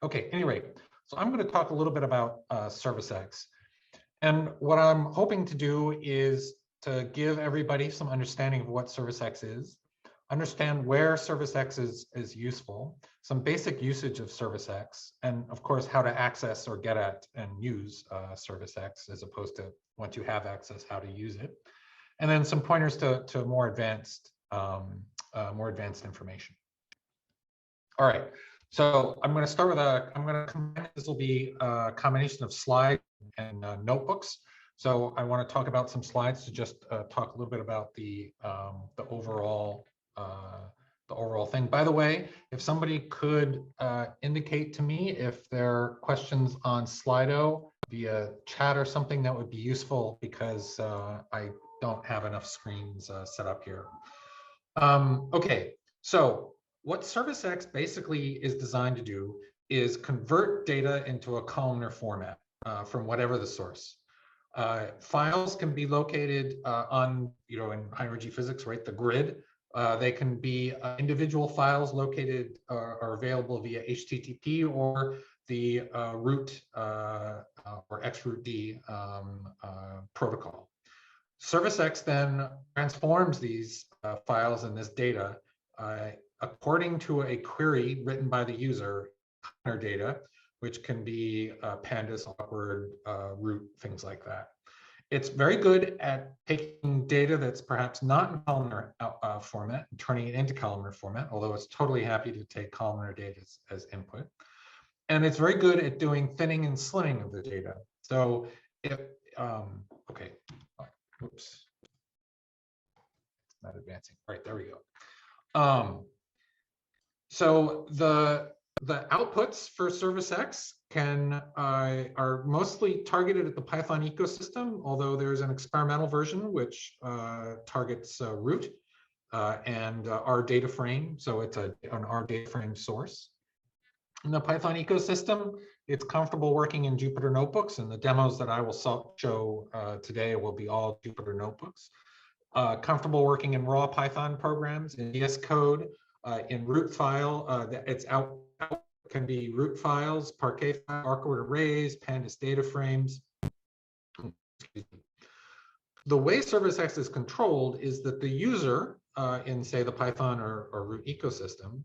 Okay, anyway, so I'm going to talk a little bit about ServiceX. And what I'm hoping to do is to give everybody some understanding of what ServiceX is, understand where ServiceX is useful, some basic usage of ServiceX, and of course, how to access or get at and use ServiceX, as opposed to once you have access, how to use it. And then some pointers to more advanced information. All right, so I'm going to start with this will be a combination of slides and notebooks. So I want to talk about some slides to just talk a little bit about the overall thing. By the way, if somebody could indicate to me if there are questions on Slido via chat or something, that would be useful, because I don't have enough screens set up here. Okay, so what ServiceX basically is designed to do is convert data into a columnar format from whatever the source. Files can be located on, in high-energy physics, right, the grid. They can be individual files located or available via HTTP or the root or xrootd protocol. ServiceX then transforms these files and this data according to a query written by the user, columnar data, which can be pandas, awkward, root, things like that. It's very good at taking data that's perhaps not in columnar format and turning it into columnar format, although it's totally happy to take columnar data as input. And it's very good at doing thinning and slimming of the data. So if, okay, oops, it's not advancing. All right, there we go. So the outputs for ServiceX are mostly targeted at the Python ecosystem, although there's an experimental version which targets root and R data frame. So it's an R data frame source. In the Python ecosystem, it's comfortable working in Jupyter notebooks, and the demos that I will show today will be all Jupyter notebooks. Comfortable working in raw Python programs, in VS Code, in root file. It's out can be root files, Parquet files, awkward arrays, pandas data frames. The way ServiceX is controlled is that the user in, say, the Python or root ecosystem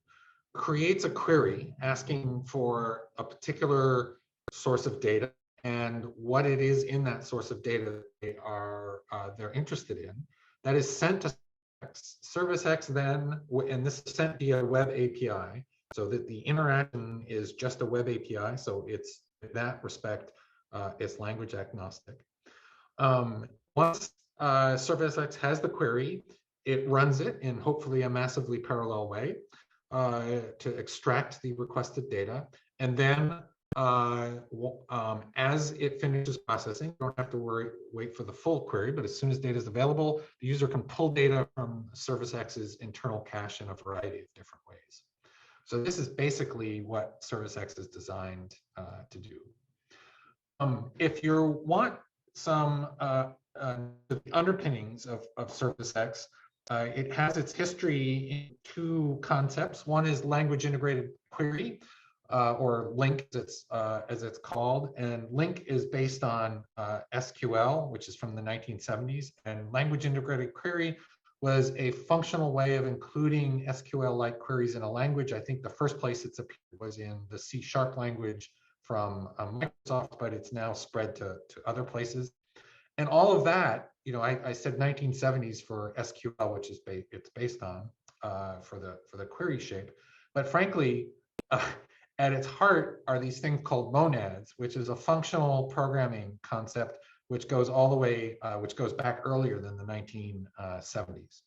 creates a query asking for a particular source of data and what it is in that source of data they're interested in. That is sent to ServiceX then, and this is sent via web API, so that the interaction is just a web API. So it's, in that respect, it's language agnostic. Once ServiceX has the query, it runs it in hopefully a massively parallel way to extract the requested data. And then as it finishes processing, you don't have to wait for the full query, but as soon as data is available, the user can pull data from ServiceX's internal cache in a variety of different ways. So this is basically what ServiceX is designed to do. If you want some underpinnings of ServiceX, it has its history in two concepts. One is language integrated query, or LINQ as it's called. And LINQ is based on SQL, which is from the 1970s. And language integrated query was a functional way of including SQL-like queries in a language. I think the first place it's appeared was in the C# language from Microsoft, but it's now spread to other places. And all of that, I said 1970s for SQL, which is it's based on for the query shape. But frankly, at its heart are these things called monads, which is a functional programming concept which goes all the way, which goes back earlier than the 1970s.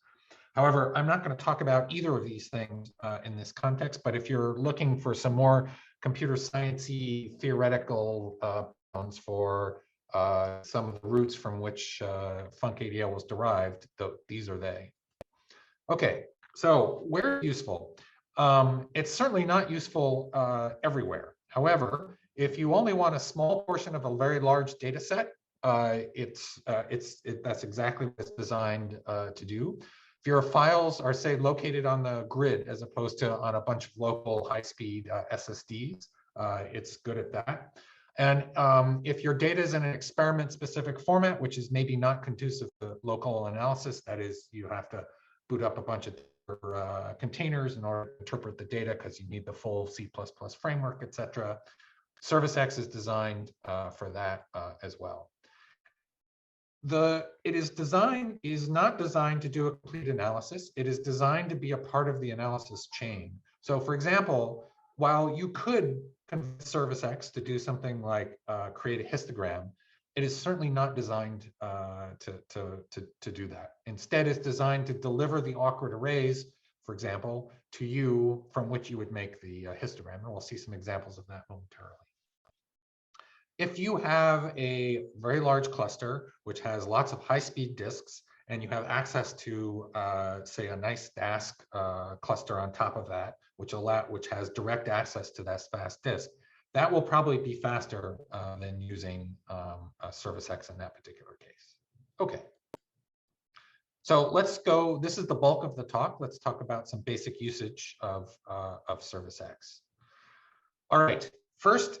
However, I'm not going to talk about either of these things in this context, but if you're looking for some more computer sciencey theoretical ones for some of the roots from which FuncADL was derived, these are they. Okay, so where is it useful? It's certainly not useful everywhere. However, if you only want a small portion of a very large data set, that's exactly what it's designed to do. If your files are, say, located on the grid as opposed to on a bunch of local high-speed SSDs, It's good at that. And if your data is in an experiment-specific format, which is maybe not conducive to local analysis, that is, you have to boot up a bunch of containers in order to interpret the data because you need the full C++ framework, etc. ServiceX is designed for that as well. It is not designed to do a complete analysis. It is designed to be a part of the analysis chain. So for example, while you could convince ServiceX to do something like create a histogram, it is certainly not designed to do that. Instead, it's designed to deliver the awkward arrays, for example, to you from which you would make the histogram. And we'll see some examples of that momentarily. If you have a very large cluster, which has lots of high-speed disks, and you have access to, say, a nice Dask cluster on top of that, which has direct access to that fast disk, that will probably be faster than using ServiceX in that particular case. Okay. So let's go. This is the bulk of the talk. Let's talk about some basic usage of ServiceX. All right. First,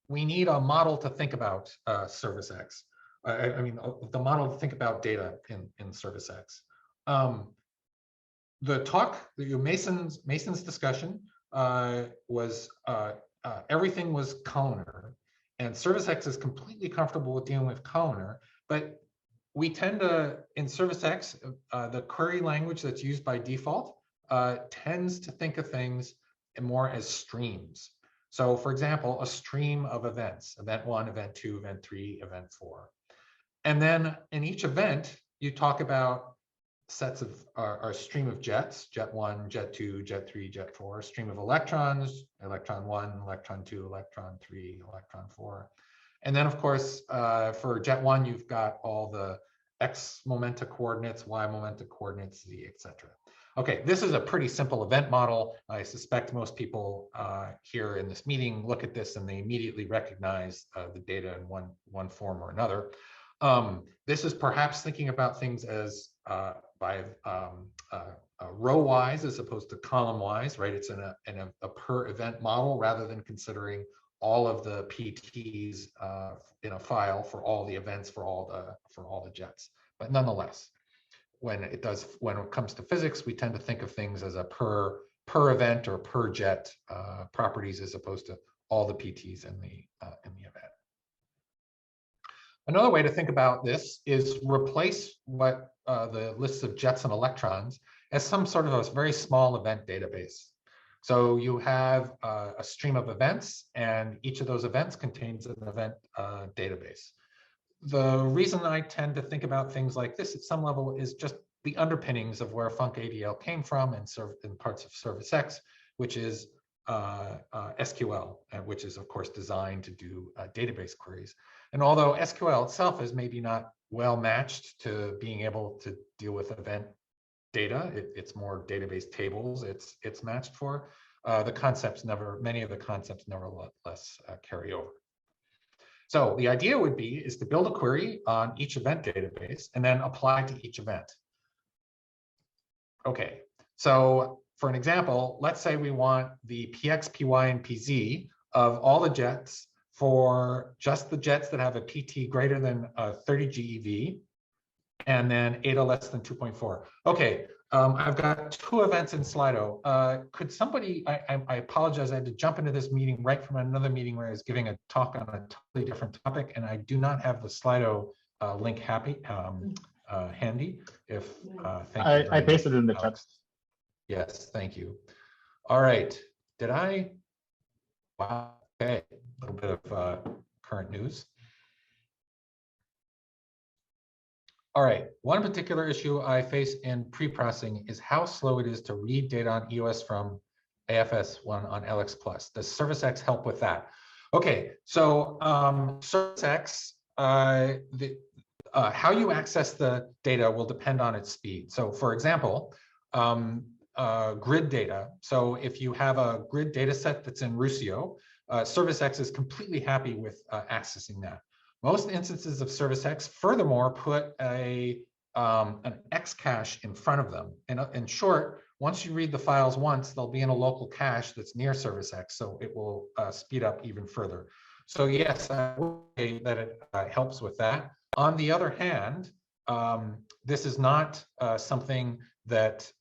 we need a model to think about ServiceX. I mean, the model to think about data in ServiceX. The talk, Mason's discussion was everything was columnar, and ServiceX is completely comfortable with dealing with columnar, but we tend to, in ServiceX, the query language that's used by default tends to think of things more as streams. So for example, a stream of events, event 1, event 2, event 3, event 4. And then in each event, you talk about sets of a stream of jets, jet 1, jet 2, jet 3, jet 4, stream of electrons, electron 1, electron 2, electron 3, electron 4. And then of course, for jet 1, you've got all the X momenta coordinates, Y momenta coordinates, Z, etc. Okay, this is a pretty simple event model. I suspect most people here in this meeting look at this and they immediately recognize the data in one form or another. This is perhaps thinking about things as row-wise as opposed to column-wise, right? It's in a per event model rather than considering all of the PTs in a file for all the events for all the jets. But nonetheless, when it comes to physics, we tend to think of things as a per event or per jet properties as opposed to all the PTs in the event. Another way to think about this is replace what the lists of jets and electrons as some sort of a very small event database. So you have a stream of events, and each of those events contains an event database. The reason I tend to think about things like this at some level is just the underpinnings of where FuncADL came from in parts of ServiceX, which is SQL, which is of course designed to do database queries. And although SQL itself is maybe not well matched to being able to deal with event data, it's more database tables it's matched for, many of the concepts nevertheless carry over. So the idea would be is to build a query on each event database and then apply to each event. Okay, so for an example, let's say we want the PX, PY, and PZ of all the jets for just the jets that have a PT greater than 30 GeV, and then eta less than 2.4. Okay, I've got 2 events in Slido. Could somebody, I apologize, I had to jump into this meeting right from another meeting where I was giving a talk on a totally different topic, and I do not have the Slido link handy. Thank you. I pasted it in the chat. Yes, thank you. All right, wow, okay, a little bit of current news. All right, one particular issue I face in pre-processing is how slow it is to read data on EOS from AFS1 on LX+. Does ServiceX help with that? Okay, so ServiceX, how you access the data will depend on its speed. So for example, grid data. So if you have a grid data set that's in Rusio, ServiceX is completely happy with accessing that. Most instances of ServiceX, furthermore, put an X cache in front of them. In short, Once you read the files once, they'll be in a local cache that's near ServiceX, so it will speed up even further. So yes, I would say that it helps with that. On the other hand, this is not something that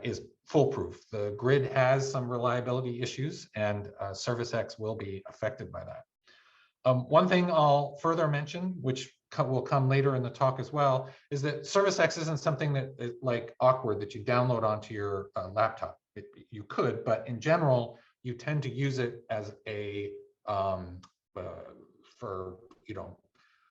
is foolproof. The grid has some reliability issues, and ServiceX will be affected by that. One thing I'll further mention, which will come later in the talk as well, is that ServiceX isn't something that is like awkward that you download onto your laptop. You could, but in general, you tend to use it as a for, you know,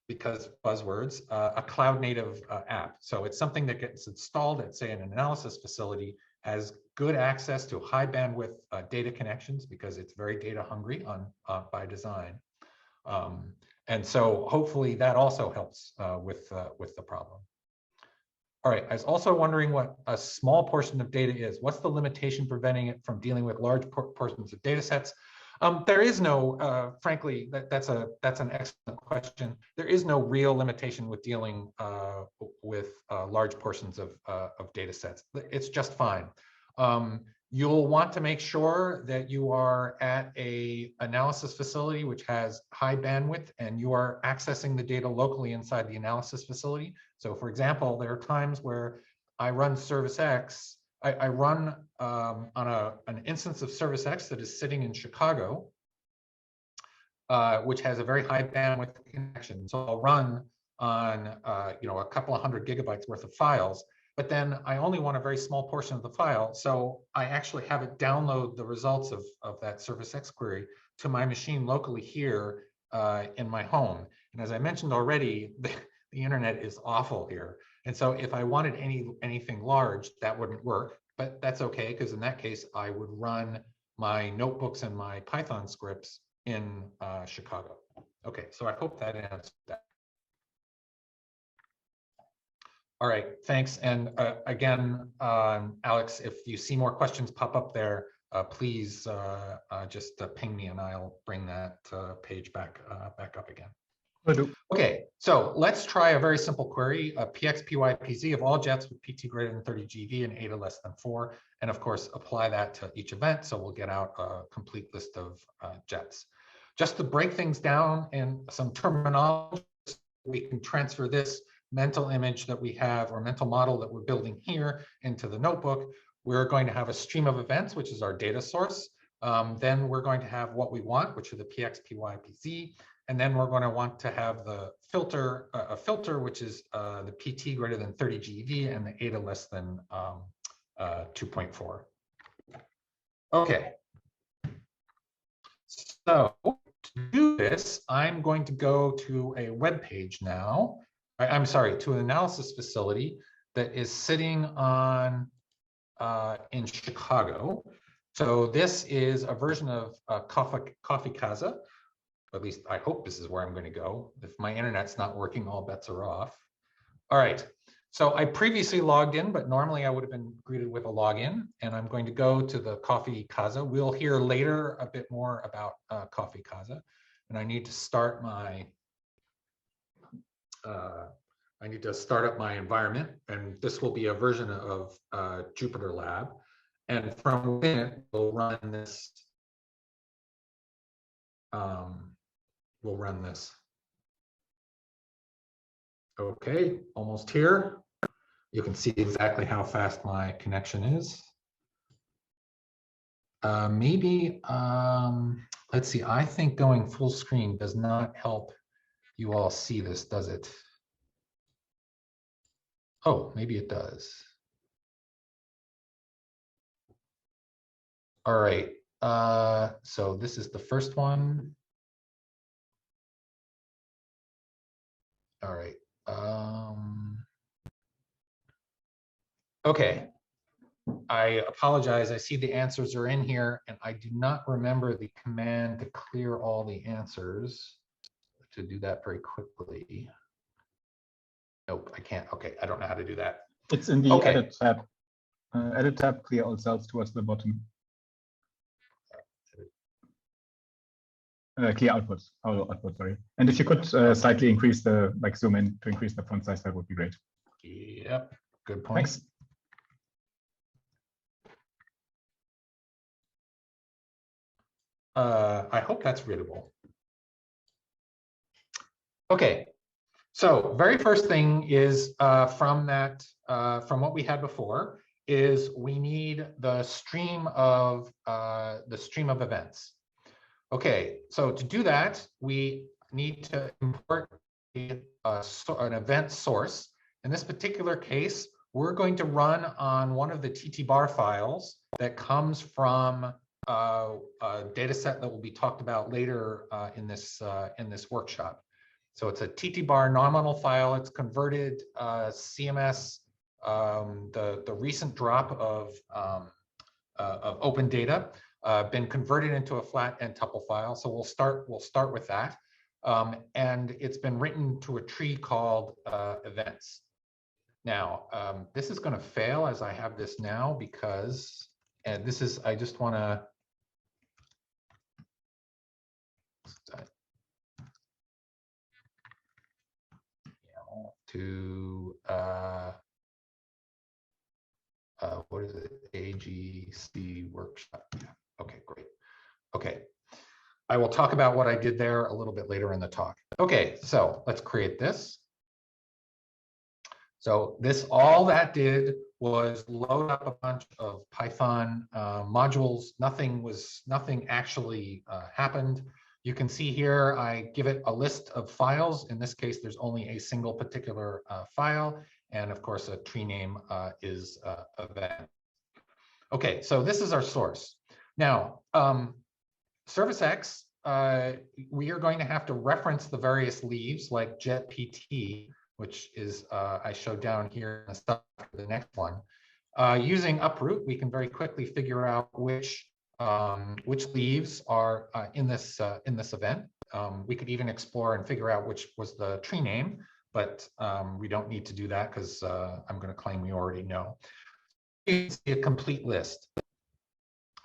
because buzzwords, a cloud native app. So it's something that gets installed at, say, an analysis facility, has good access to high bandwidth data connections because it's very data hungry by design. And so hopefully that also helps with the problem. All right, I was also wondering what a small portion of data is. What's the limitation preventing it from dealing with large portions of data sets? There is no, frankly, that's an excellent question. There is no real limitation with dealing with large portions of data sets. It's just fine. You'll want to make sure that you are at an analysis facility which has high bandwidth and you are accessing the data locally inside the analysis facility. So for example, there are times where I run ServiceX, I run on an instance of ServiceX that is sitting in Chicago, which has a very high bandwidth connection. So I'll run on you know, a couple of 100 gigabytes worth of files, but then I only want a very small portion of the file. So I actually have it download the results of that ServiceX query to my machine locally here in my home. And as I mentioned already, the internet is awful here. And so if I wanted anything large, that wouldn't work, but that's okay, because in that case, I would run my notebooks and my Python scripts in Chicago. Okay, so I hope that answers that. All right, thanks. And again, Alex, if you see more questions pop up there, please just ping me and I'll bring that page back up again. Okay, so let's try a very simple query, px, py, pz of all jets with pt greater than 30 GeV and eta less than 4, and of course apply that to each event, so we'll get out a complete list of jets. Just to break things down in some terminology, we can transfer this mental image that we have, or mental model that we're building here, into the notebook. We're going to have a stream of events, which is our data source. Then we're going to have what we want, which are the px, py, pz. And then we're going to want to have the filter, a filter, which is the PT greater than 30 GeV and the eta less than 2.4. Okay. So to do this, I'm going to go to a web page now. I'm sorry, to an analysis facility that is sitting on in Chicago. So this is a version of Coffee Casa. At least I hope this is where I'm going to go. If my internet's not working, all bets are off. All right, so I previously logged in, but normally I would have been greeted with a login, and I'm going to go to the Coffee Casa. We'll hear later a bit more about Coffee Casa, and I need to start my up my environment, and this will be a version of Jupyter Lab, and from within it, we'll run this. We'll run this. Okay, almost here. You can see exactly how fast my connection is. Maybe, let's see, I think going full screen does not help you all see this, does it? Oh, maybe it does. All right, so this is the first one. All right. Okay. I apologize. I see the answers are in here, and I do not remember the command to clear all the answers. To do that very quickly. Nope, I can't. Okay, I don't know how to do that. It's in the Edit tab. Edit tab, clear all cells towards the bottom. Clear output, sorry. And if you could slightly increase the, zoom in to increase the font size, that would be great. Yep, good point. Thanks. I hope that's readable. Okay, so very first thing is from what we had before is we need the stream of events. Okay, so to do that, we need to import an event source. In this particular case, we're going to run on one of the TT-bar files that comes from a data set that will be talked about later in this workshop. So it's a TT-bar nominal file. It's converted CMS, the recent drop of open data, been converted into a flat and tuple file. So we'll start with that. And it's been written to a tree called events. Now, this is going to fail as I have this now because, and this is, I just want to what is it? AGC workshop. Yeah. Okay, great. Okay. I will talk about what I did there a little bit later in the talk. Okay, so let's create this. So this, all that did was load up a bunch of Python modules. Nothing actually happened. You can see here, I give it a list of files. In this case, there's only a single particular file. And of course, a tree name is event. Okay, so this is our source. Now, ServiceX, we are going to have to reference the various leaves like jetpt, which is I showed down here in the next one. Using uproot, we can very quickly figure out which leaves are in this event. We could even explore and figure out which was the tree name, but we don't need to do that because I'm going to claim we already know. You can see a complete list.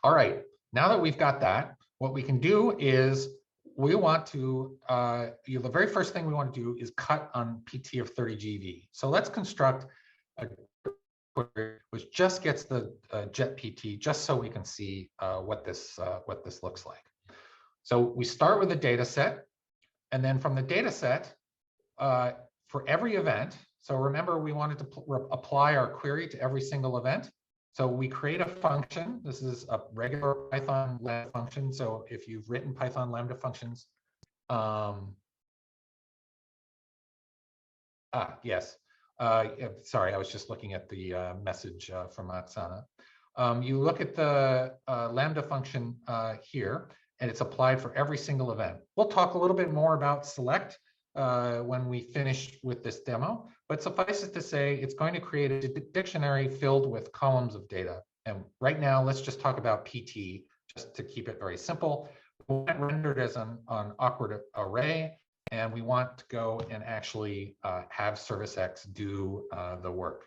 All right, now that we've got that, what we can do is we want to, the very first thing we want to do is cut on PT of 30 GV. So let's construct a query which just gets the jetpt, just so we can see what this looks like. So we start with a data set, and then from the data set, for every event, so remember we wanted to apply our query to every single event. So we create a function. This is a regular Python Lambda function. So if you've written Python Lambda functions, yes. Sorry, I was just looking at the message from Oksana. You look at the Lambda function here, and it's applied for every single event. We'll talk a little bit more about select when we finish with this demo, but suffice it to say, it's going to create a dictionary filled with columns of data. And right now, let's just talk about PT, just to keep it very simple. We want it rendered as an awkward array, and we want to go and actually have ServiceX do the work.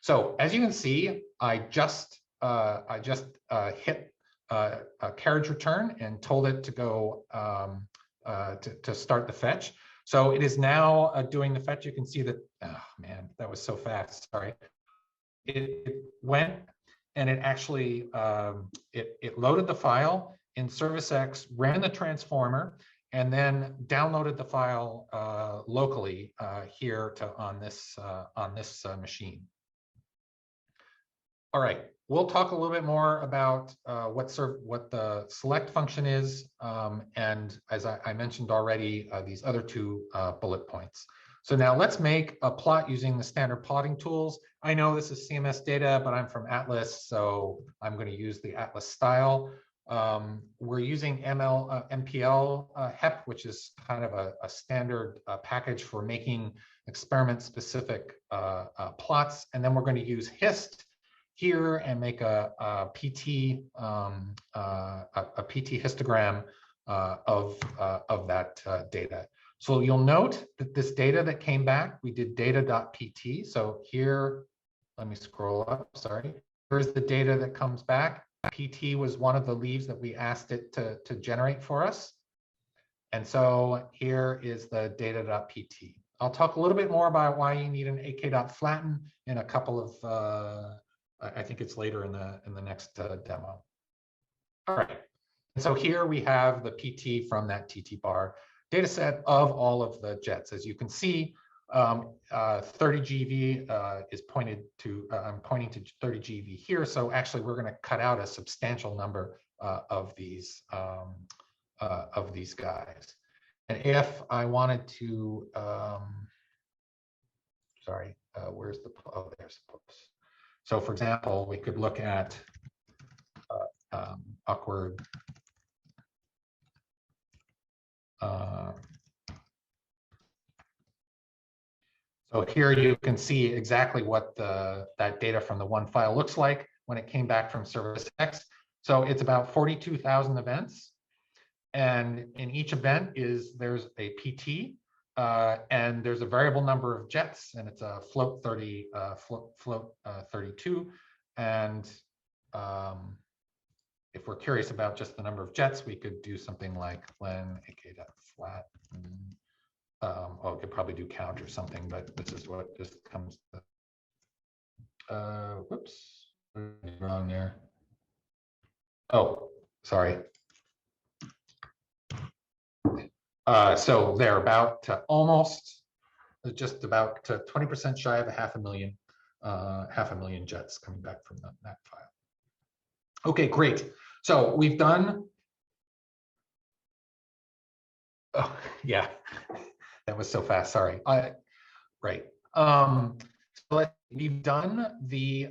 So as you can see, I just hit a carriage return and told it to go to start the fetch. So it is now doing the fetch. You can see that, oh man, that was so fast, sorry. It went and it actually, it loaded the file in ServiceX, ran the transformer, and then downloaded the file locally here on this machine. All right, we'll talk a little bit more about what the select function is, and as I mentioned already, these other two bullet points. So now let's make a plot using the standard plotting tools. I know this is CMS data, but I'm from Atlas, so I'm going to use the Atlas style. We're using MPL-HEP, which is kind of a standard package for making experiment-specific plots, and then we're going to use HIST here and make a PT histogram of that data. So you'll note that this data that came back, we did data.pt. So here, let me scroll up, sorry. Here's the data that comes back. PT was one of the leaves that we asked it to generate for us. And so here is the data.pt. I'll talk a little bit more about why you need an ak.flatten in a couple of I think it's later in the next demo. All right, And so here we have the PT from that TT bar data set of all of the jets. As you can see, 30 GeV is pointed to, I'm pointing to 30 GeV here. So actually we're going to cut out a substantial number of these guys. And if I wanted to, sorry, where's the, oh, there's the post. So for example, we could look at awkward so here you can see exactly what that data from the one file looks like when it came back from ServiceX. So it's about 42,000 events. And in each event there's a PT and there's a variable number of jets, and it's a float 30, float 32. And if we're curious about just the number of jets, we could do something like len ak.flat. Oh, we could probably do count or something, but this is what this comes to. Whoops, wrong there. Oh, sorry. So they're about to almost, just about to 20% shy of a half a million jets coming back from that file. Okay, great. So we've done. Oh, yeah. That was so fast, sorry. Right. So we've done the,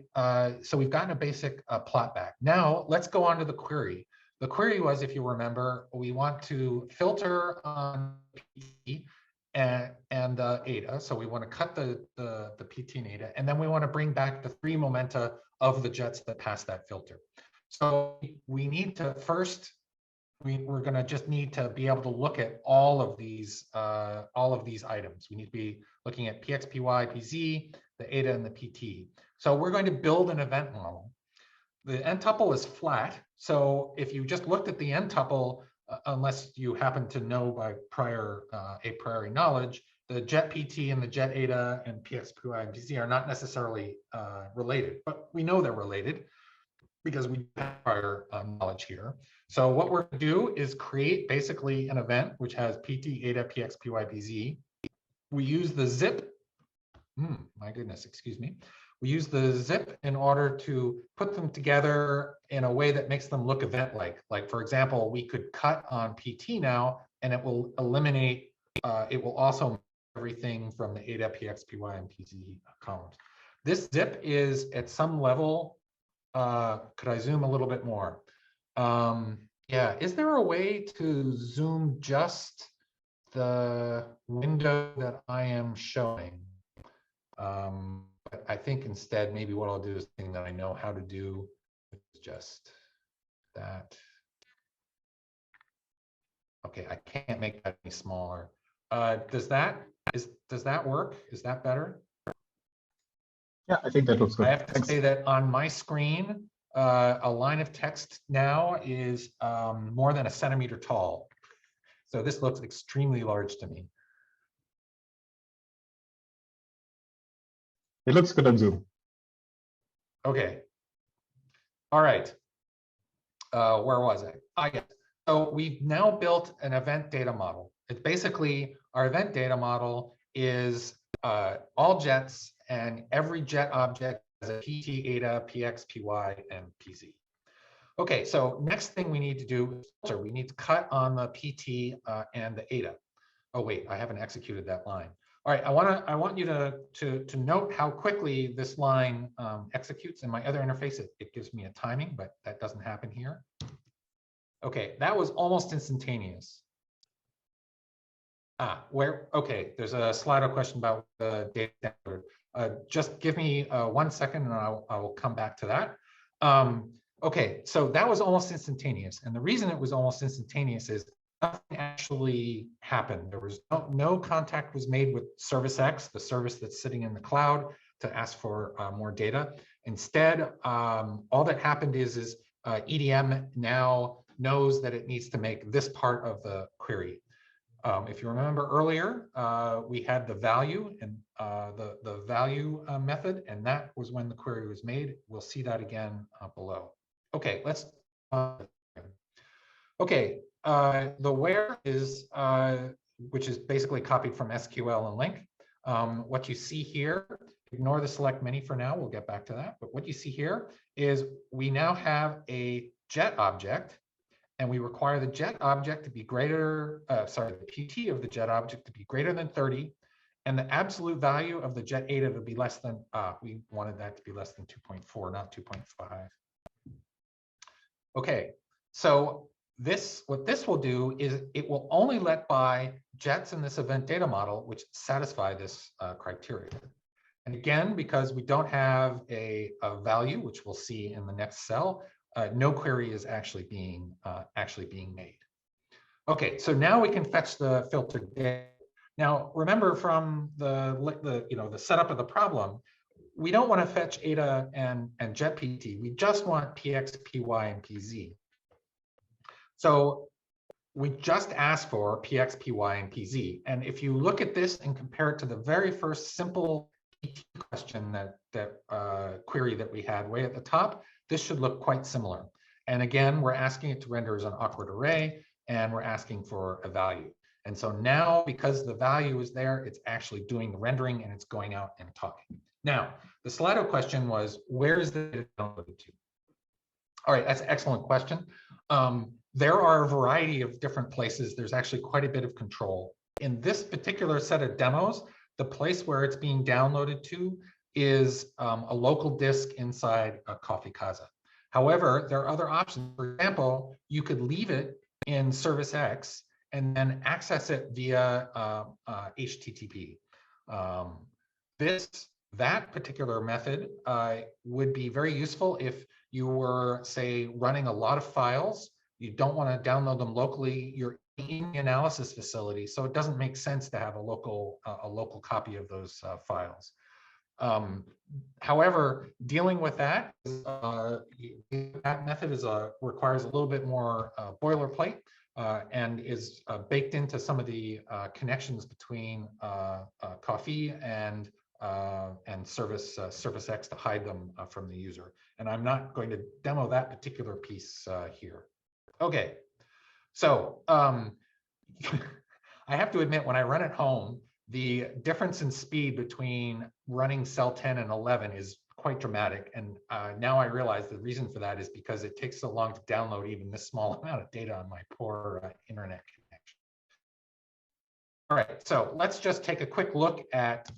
so we've gotten a basic plot back. Now let's go on to the query. The query was, if you remember, we want to filter on PT and ADA. So we want to cut the PT and ADA, and then we want to bring back the 3 momenta of the jets that pass that filter. So we need to first, we're going to just need to be able to look at all of these items. We need to be looking at PX, PY, PZ, the ADA, and the PT. So we're going to build an event model. The n tuple is flat. So if you just looked at the n tuple, unless you happen to know by a priori knowledge, the jet PT and the jet ADA and PX, PY, and PZ are not necessarily related, but we know they're related because we have prior knowledge here. So what we're going to do is create basically an event which has PT, ADA, PX, PY, PZ. We use the zip. My goodness, excuse me. We use the zip in order to put them together in a way that makes them look event-like. Like, for example, we could cut on PT now, and it will eliminate, it will also everything from the ADA, PX, PY, and PZ columns. This zip is at some level. Could I zoom a little bit more? Yeah, is there a way to zoom just the window that I am showing? But I think instead, maybe what I'll do is the thing that I know how to do is just that. Okay, I can't make that any smaller. Does that work? Is that better? Yeah, I think that looks good. I have to say that on my screen, a line of text now is more than 1 centimeter tall. So this looks extremely large to me. It looks good on Zoom. Okay. All right. Where was I? Yes. So we've now built an event data model. It's basically, our event data model is all jets, and every jet object has a PT, ADA, PX, PY, and PZ. Okay, so next thing we need to do is filter. We need to cut on the PT and the ADA. Oh wait, I haven't executed that line. All right, I want you to note how quickly this line executes. In my other interface, it gives me a timing, but that doesn't happen here. Okay, that was almost instantaneous. Okay, there's a Slido question about the data standard. Just give me 1 second and I will come back to that. Okay, so that was almost instantaneous. And the reason it was almost instantaneous is nothing actually happened. There was no contact was made with ServiceX, the service that's sitting in the cloud, to ask for more data. Instead, all that happened is EDM now knows that it needs to make this part of the query. If you remember earlier, we had the value and the value method, and that was when the query was made. We'll see that again below. Okay, let's. Okay, the where is, which is basically copied from SQL and LINQ. What you see here, ignore the SelectMany for now, we'll get back to that. But what you see here is we now have a jet object, and we require the jet object to be greater, the PT of the jet object to be greater than 30, and the absolute value of the jet eta to be less than, we wanted that to be less than 2.4, not 2.5. Okay, so what this will do is it will only let by jets in this event data model which satisfy this criteria. And again, because we don't have a value, which we'll see in the next cell, no query is actually being made. Okay, so now we can fetch the filtered data. Now, remember from the setup of the problem, we don't want to fetch eta and jet PT. We just want px, py, and pz. So we just ask for px, py, and pz. And if you look at this and compare it to the very first simple PT question query that we had way at the top, this should look quite similar. And again, we're asking it to render as an awkward array, and we're asking for a value. And so now, because the value is there, it's actually doing the rendering and it's going out and talking. Now, the Slido question was, where is the data downloaded to? All right, that's an excellent question. There are a variety of different places. There's actually quite a bit of control. In this particular set of demos, the place where it's being downloaded to is a local disk inside a Coffee Casa. However, there are other options. For example, you could leave it in ServiceX and then access it via HTTP. That particular method would be very useful if you were, say, running a lot of files. You don't want to download them locally. You're in the analysis facility, so it doesn't make sense to have a local copy of those files. However, dealing with that method requires a little bit more boilerplate and is baked into some of the connections between Coffee and ServiceX to hide them from the user. And I'm not going to demo that particular piece here. Okay, so I have to admit, when I run at home, the difference in speed between running cell 10 and 11 is quite dramatic. And now I realize the reason for that is because it takes so long to download even this small amount of data on my poor internet connection. All right, so let's just take a quick look at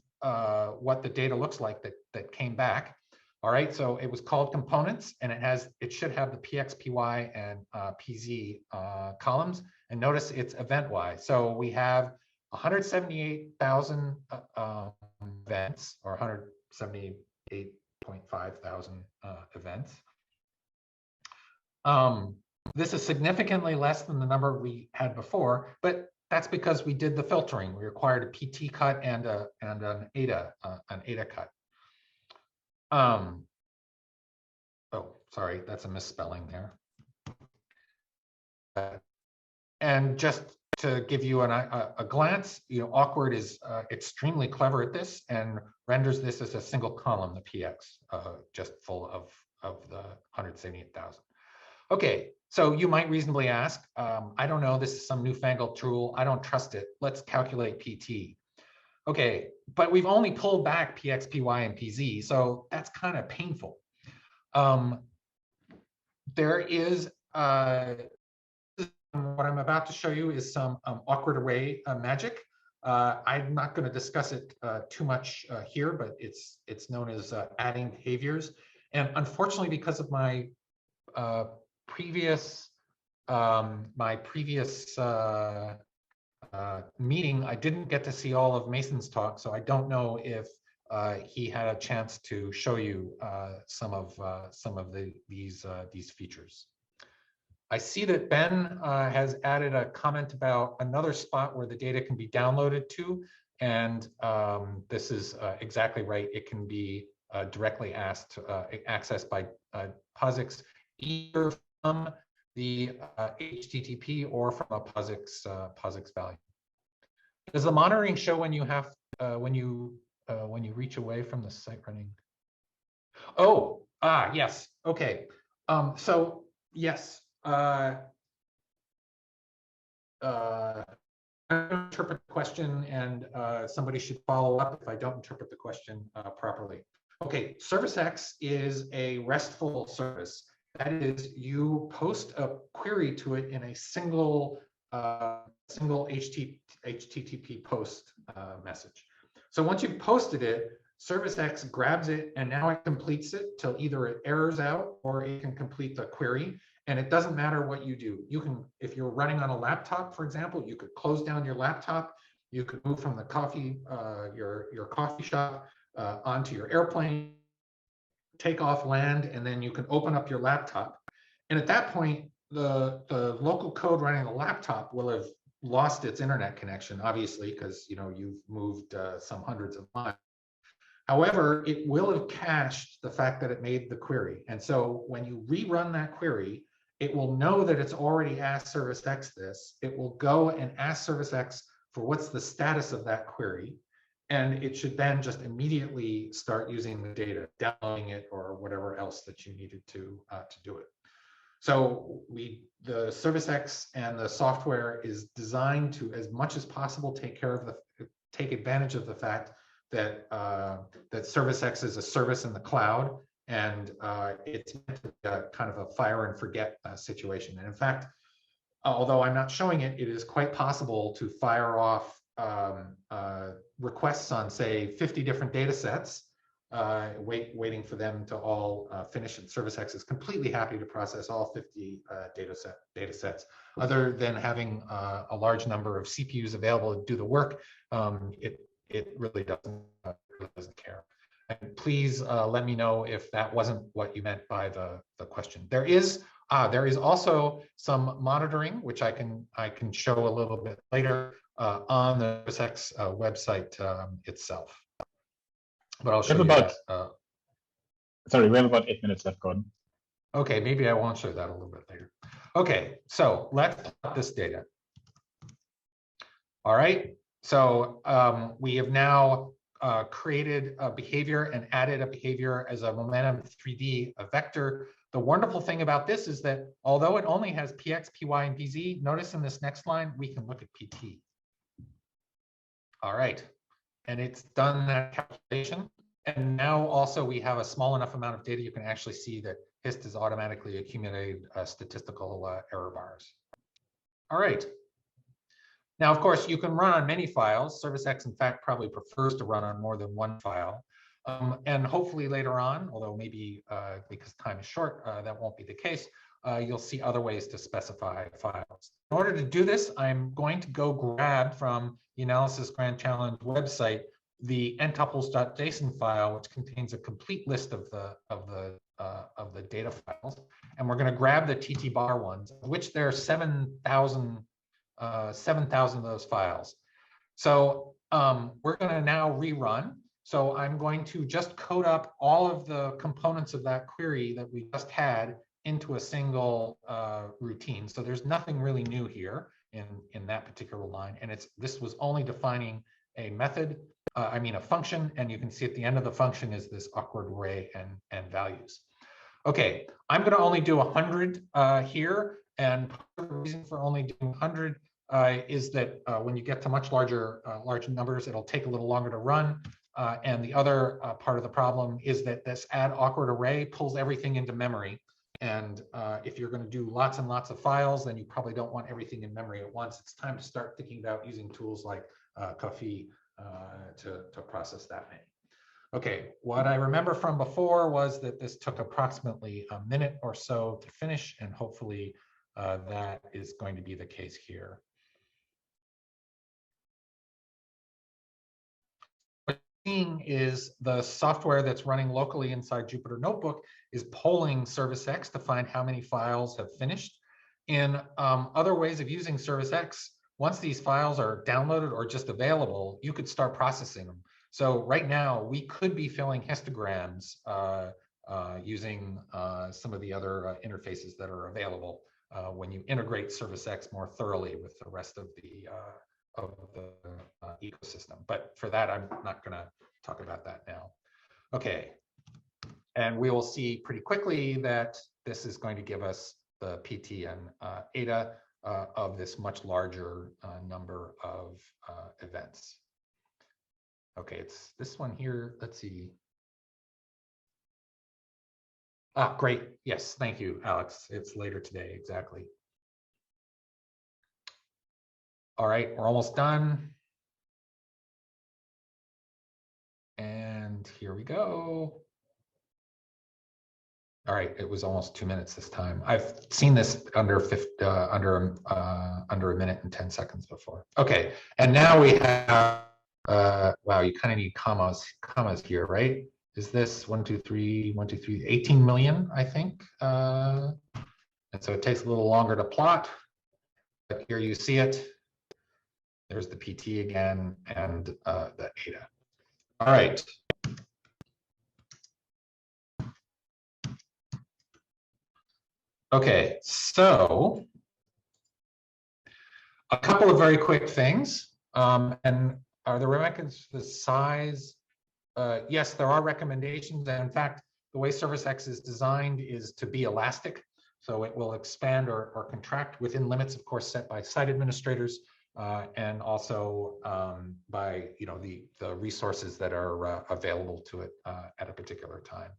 what the data looks like that came back. All right, so it was called components, and it should have the px, py, and pz columns. And notice it's event-wise. So we have 178,000 events, or 178.5 thousand events. This is significantly less than the number we had before, but that's because we did the filtering. We required a PT cut and an eta cut. Oh, sorry, that's a misspelling there. And just to give you a glance, Awkward is extremely clever at this and renders this as a single column, the PX, just full of the 178,000. Okay, so you might reasonably ask, I don't know, this is some newfangled tool, I don't trust it, let's calculate PT. Okay, but we've only pulled back PX, PY, and PZ, so that's kind of painful. There is, what I'm about to show you is some awkward array magic. I'm not going to discuss it too much here, but it's known as adding behaviors. And unfortunately, because of my previous meeting, I didn't get to see all of Mason's talk, so I don't know if he had a chance to show you some of these features. I see that Ben has added a comment about another spot where the data can be downloaded to, and this is exactly right. It can be directly accessed by POSIX, either from the HTTP or from a POSIX value. Does the monitoring show when you have when you reach away from the site running? Oh, yes. Okay. So yes. interpret the question, and somebody should follow up if I don't interpret the question properly. Okay, ServiceX is a RESTful service. That is, you post a query to it in a single HTTP post message. So once you've posted it, ServiceX grabs it and now it completes it till either it errors out or it can complete the query. And it doesn't matter what you do. You can, if you're running on a laptop, for example, you could close down your laptop. You could move from the coffee, your coffee shop onto your airplane, take off, land, and then you can open up your laptop. And at that point, the local code running the laptop will have lost its internet connection, obviously, because you've moved some hundreds of miles. However, it will have cached the fact that it made the query. And so when you rerun that query, it will know that it's already asked ServiceX this. It will go and ask ServiceX for what's the status of that query. And it should then just immediately start using the data, downloading it or whatever else that you needed to do it. So the ServiceX and the software is designed to, as much as possible, take advantage of the fact that that ServiceX is a service in the cloud, and it's meant to be kind of a fire and forget situation. And in fact, although I'm not showing it, it is quite possible to fire off requests on, say, 50 different data sets, waiting for them to all finish. And ServiceX is completely happy to process all 50 data sets. Other than having a large number of CPUs available to do the work, it really doesn't care. And please let me know if that wasn't what you meant by the question. There is also some monitoring, which I can show a little bit later on the ServiceX website itself. But I'll show you that. Sorry, we have about 8 minutes left, Gordon. Okay, maybe I won't show that a little bit later. Okay, so let's plot this data. All right, so we have now created a behavior and added a behavior as a momentum 3D vector. The wonderful thing about this is that although it only has PX, PY, and PZ, notice in this next line, we can look at PT. All right, and it's done that calculation. And now also we have a small enough amount of data, you can actually see that HIST has automatically accumulated statistical error bars. All right. Now, of course, you can run on many files. ServiceX, in fact, probably prefers to run on more than one file. And hopefully later on, although maybe because time is short, that won't be the case, you'll see other ways to specify files. In order to do this, I'm going to go grab from the Analysis Grand Challenge website the ntuples.json file, which contains a complete list of the data files, and we're going to grab the TT bar ones, which there are 7,000 of those files. So we're going to now rerun. So I'm going to just code up all of the components of that query that we just had into a single routine. So there's nothing really new here in that particular line, and this was only defining a method. A function, and you can see at the end of the function is this awkward array and values. Okay, I'm going to only do 100 here, and part of the reason for only doing 100 is that when you get to much larger numbers, it'll take a little longer to run. And the other part of the problem is that this add awkward array pulls everything into memory. And if you're going to do lots and lots of files, then you probably don't want everything in memory at once. It's time to start thinking about using tools like Coffee to process that many. Okay, what I remember from before was that this took approximately a minute or so to finish, and hopefully that is going to be the case here. What you're seeing is the software that's running locally inside Jupyter Notebook is polling ServiceX to find how many files have finished. In other ways of using ServiceX, once these files are downloaded or just available, you could start processing them. So right now, we could be filling histograms using some of the other interfaces that are available when you integrate ServiceX more thoroughly with the rest of the ecosystem. But for that, I'm not going to talk about that now. Okay, and we will see pretty quickly that this is going to give us the PT and ADA of this much larger number of events. Okay, it's this one here. Let's see. Ah, great. Yes, thank you, Alex. It's later today, exactly. All right, we're almost done. And here we go. All right, it was almost 2 minutes this time. I've seen this under a minute and 10 seconds before. Okay, and now we have, wow, you kind of need commas here, right? Is this 1, 2, 3, 1, 2, 3, 18 million, I think. And so it takes a little longer to plot, but here you see it. There's the PT again and the ADA. All right. Okay, so a couple of very quick things. And are there recommendations for the size? Yes, there are recommendations. And in fact, the way ServiceX is designed is to be elastic. So it will expand or contract within limits, of course, set by site administrators and also by the resources that are available to it at a particular time.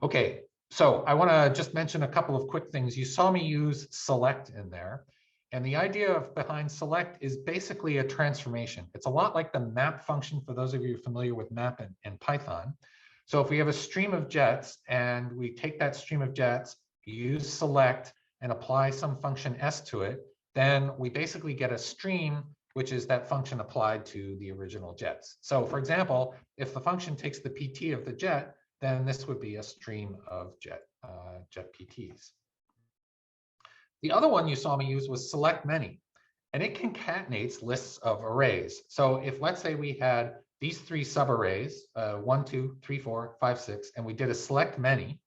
Okay, so I want to just mention a couple of quick things. You saw me use select in there. And the idea behind select is basically a transformation. It's a lot like the map function for those of you familiar with map and Python. So if we have a stream of jets and we take that stream of jets, use select and apply some function S to it, then we basically get a stream, which is that function applied to the original jets. So for example, if the function takes the PT of the jet, then this would be a stream of jet PTs. The other one you saw me use was SelectMany, and it concatenates lists of arrays. So if, let's say, we had these 3 subarrays, 1, 2, 3, 4, 5, 6, and we did a SelectMany,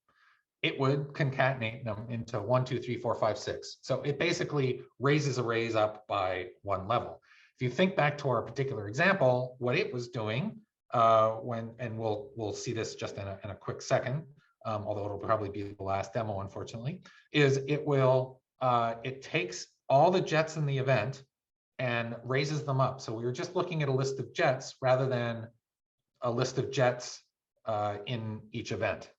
it would concatenate them into 1, 2, 3, 4, 5, 6. So it basically raises arrays up by 1 level. If you think back to our particular example, what it was doing and we'll see this just in a quick second, although it'll probably be the last demo, unfortunately, is it takes all the jets in the event and raises them up. So we were just looking at a list of jets rather than a list of jets in each event.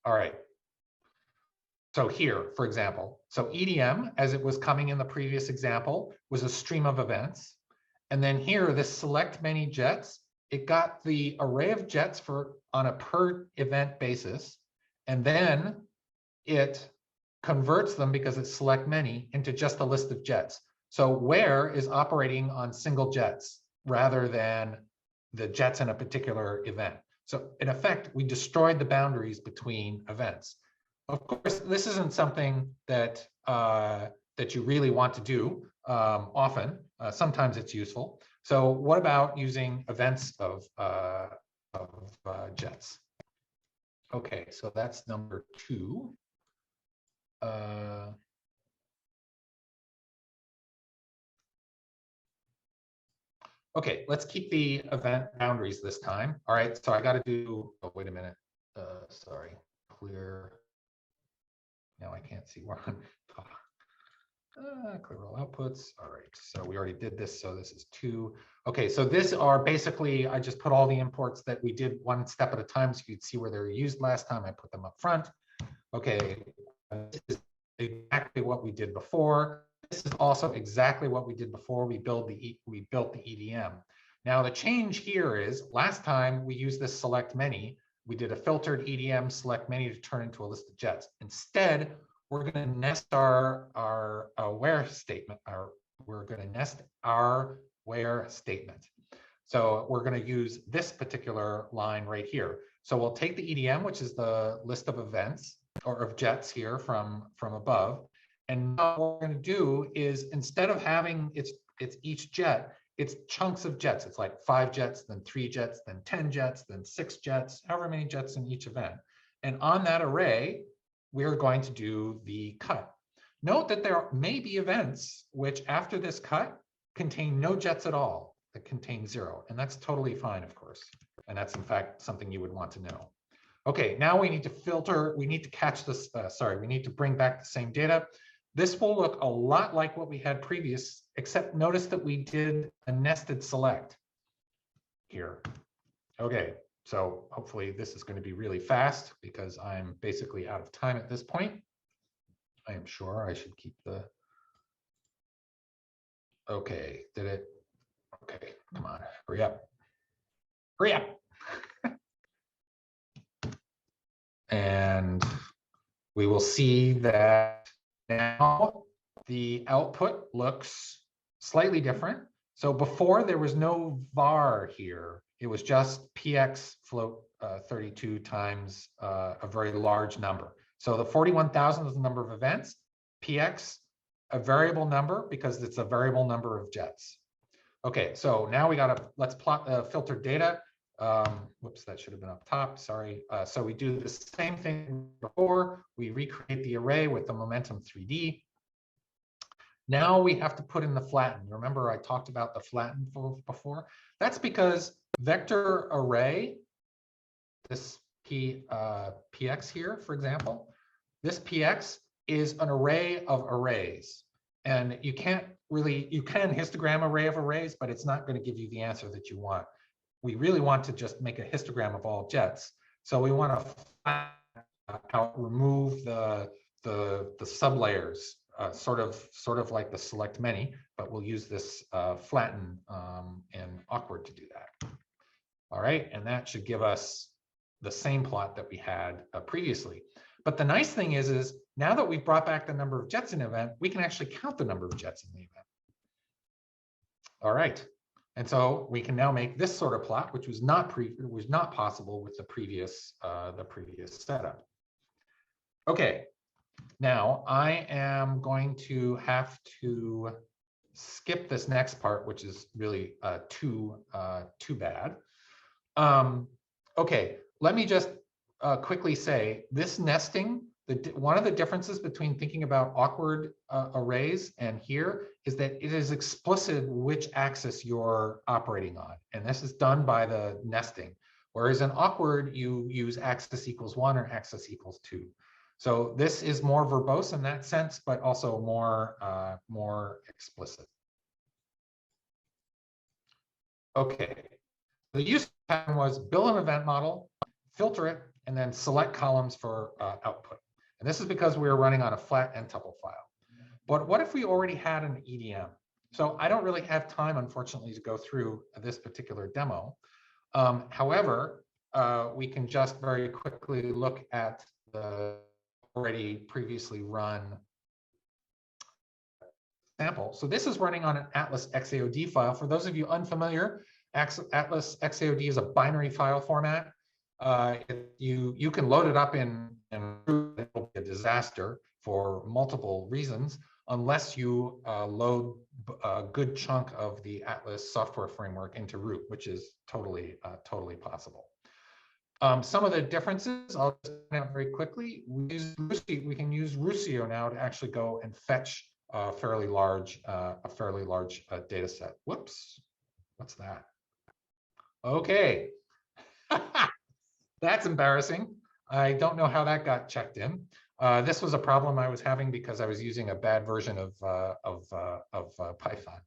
All right. So here, for example, so EDM, as it was coming in the previous example, was a stream of events. And then here, this SelectMany jets, it got the array of jets on a per event basis, and then it converts them, because it's SelectMany, into just a list of jets. So where is operating on single jets rather than the jets in a particular event. So in effect, we destroyed the boundaries between events. Of course, this isn't something that that you really want to do often. Sometimes it's useful. So what about using events of jets? Okay, so that's number 2. Okay, let's keep the event boundaries this time. All right, so I got to do, oh, wait a minute. Sorry, clear. Now I can't see where I'm. Clear all outputs. All right, so we already did this, so this is 2. Okay, so these are basically, I just put all the imports that we did one step at a time so you could see where they were used last time. I put them up front. Okay, this is exactly what we did before. This is also exactly what we did before we built the EDM. Now the change here is, last time we used this SelectMany, we did a filtered EDM SelectMany to turn into a list of jets. Instead, we're going to nest our where statement. We're going to nest our where statement. So we're going to use this particular line right here. So we'll take the EDM, which is the list of events or of jets here from above. And now what we're going to do is, instead of having it's each jet, it's chunks of jets. It's like 5 jets, then 3 jets, then 10 jets, then 6 jets, however many jets in each event. And on that array, we're going to do the cut. Note that there may be events which, after this cut, contain no jets at all, that contain 0. And that's totally fine, of course. And that's, in fact, something you would want to know. Okay, now we need to filter, we need to catch this, we need to bring back the same data. This will look a lot like what we had previous, except notice that we did a nested select here. Okay, so hopefully this is going to be really fast because I'm basically out of time at this point. I am sure I should keep the. Okay, did it? Okay, come on, hurry up. Hurry up. And we will see that now the output looks slightly different. So before there was no var here. It was just px float 32 times a very large number. So the 41,000 is the number of events. Px, a variable number because it's a variable number of jets. Okay, so now let's plot the filtered data. Whoops, that should have been up top, sorry. So we do the same thing before. We recreate the array with the momentum 3D. Now we have to put in the flatten. Remember I talked about the flatten before? That's because vector array, this px here, for example, this px is an array of arrays. And you can histogram array of arrays, but it's not going to give you the answer that you want. We really want to just make a histogram of all jets. So we want to remove the sublayers, sort of like the SelectMany, but we'll use this flatten and awkward to do that. All right, and that should give us the same plot that we had previously. But the nice thing is now that we've brought back the number of jets in an event, we can actually count the number of jets in the event. All right. And so we can now make this sort of plot, which was not possible with the previous setup. Okay, now I am going to have to skip this next part, which is really too bad. Okay, let me just quickly say this nesting. One of the differences between thinking about awkward arrays and here is that it is explicit which axis you're operating on. And this is done by the nesting. Whereas in awkward, you use axis equals 1 or axis equals 2. So this is more verbose in that sense, but also more explicit. Okay. The use pattern was build an event model, filter it, and then select columns for output. And this is because we were running on a flat n-tuple file. But what if we already had an EDM? So I don't really have time, unfortunately, to go through this particular demo. However, we can just very quickly look at the already previously run sample. So this is running on an Atlas XAOD file. For those of you unfamiliar, Atlas XAOD is a binary file format. You can load it up in it will be a disaster for multiple reasons unless you load a good chunk of the Atlas software framework into root, which is totally possible. Some of the differences I'll just point out very quickly. We can use Rusio now to actually go and fetch a fairly large data set. Whoops, what's that? Okay. That's embarrassing. I don't know how that got checked in. This was a problem I was having because I was using a bad version of Python.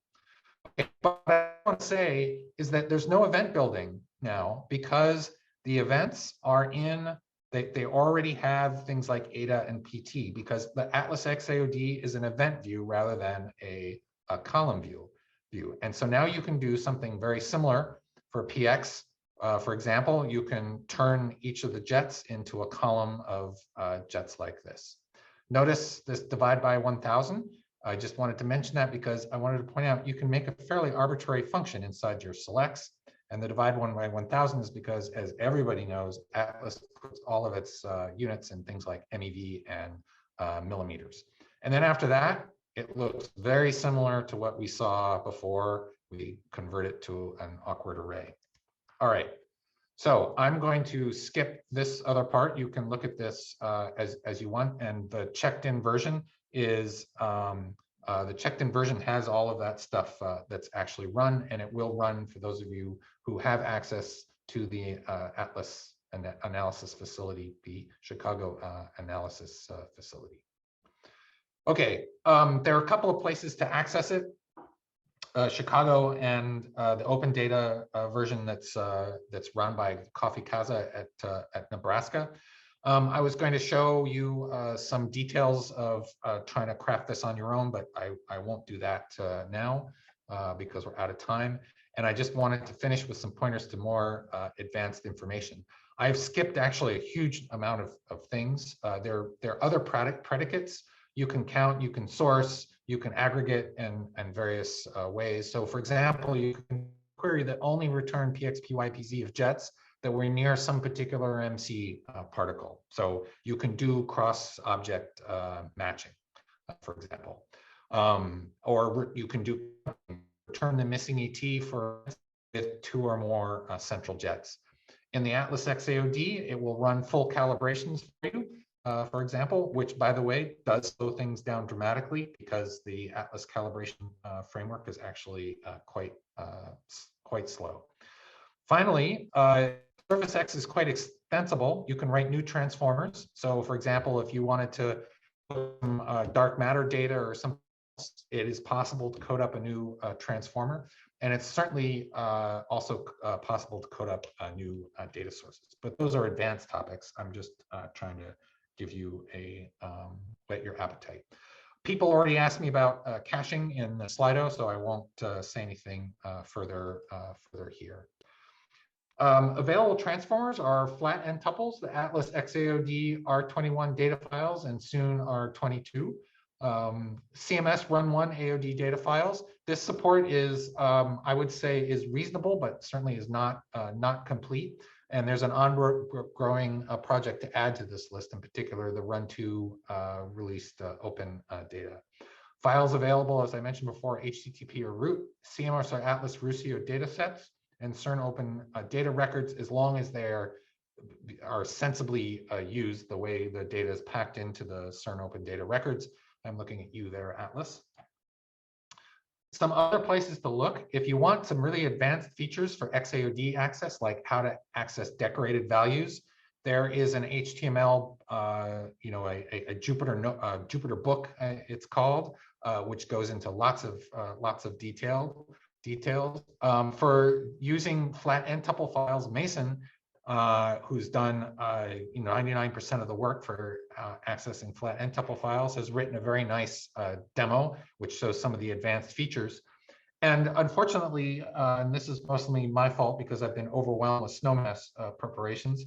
Okay, but what I want to say is that there's no event building now because the events are in, they already have things like ADA and PT because the Atlas XAOD is an event view rather than a column view. And so now you can do something very similar for PX. For example, you can turn each of the jets into a column of jets like this. Notice this divide by 1,000. I just wanted to mention that because I wanted to point out you can make a fairly arbitrary function inside your selects. And the divide 1 by 1,000 is because, as everybody knows, Atlas puts all of its units in things like MeV and millimeters. And then after that, it looks very similar to what we saw before we convert it to an awkward array. All right, so I'm going to skip this other part. You can look at this as you want, and the checked-in version is the checked-in version has all of that stuff that's actually run, and it will run for those of you who have access to the Atlas analysis facility, the Chicago analysis facility. Okay, there are a couple of places to access it. Chicago and the open data version that's run by Coffee Casa at Nebraska. I was going to show you some details of trying to craft this on your own, but I won't do that now because we're out of time. And I just wanted to finish with some pointers to more advanced information. I've skipped actually a huge amount of things. There are other predicates you can count, you can source, you can aggregate in various ways. So for example, you can query that only return PXPYPZ of jets that were near some particular MC particle. So you can do cross-object matching, for example. Or you can do return the missing ET for with 2 or more central jets. In the Atlas XAOD, it will run full calibrations for you. For example, which, by the way, does slow things down dramatically because the Atlas calibration framework is actually quite slow. Finally, ServiceX is quite extensible. You can write new transformers. So, for example, if you wanted to put some dark matter data or something else, it is possible to code up a new transformer. And it's certainly also possible to code up new data sources. But those are advanced topics. I'm just trying to give you a whet your appetite. People already asked me about caching in the Slido, so I won't say anything further here. Available transformers are flat end tuples, the Atlas XAOD R21 data files, and soon R22. CMS Run 1 AOD data files. This support is, I would say, is reasonable, but certainly is not complete. And there's an ongoing project to add to this list, in particular, the Run 2 released open data. Files available, as I mentioned before, HTTP or root, CMS or Atlas Rusio data sets, and CERN open data records, as long as they are sensibly used the way the data is packed into the CERN open data records. I'm looking at you there, Atlas. Some other places to look, if you want some really advanced features for XAOD access, like how to access decorated values, there is an HTML, a Jupyter book, it's called, which goes into lots of details. For using flat end tuple files, Mason, who's done 99% of the work for accessing flat end tuple files, has written a very nice demo which shows some of the advanced features. And unfortunately, and this is mostly my fault because I've been overwhelmed with snowmass preparations,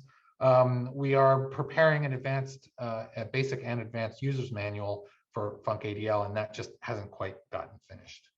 we are preparing an advanced, a basic and advanced users manual for FuncADL, and that just hasn't quite gotten finished.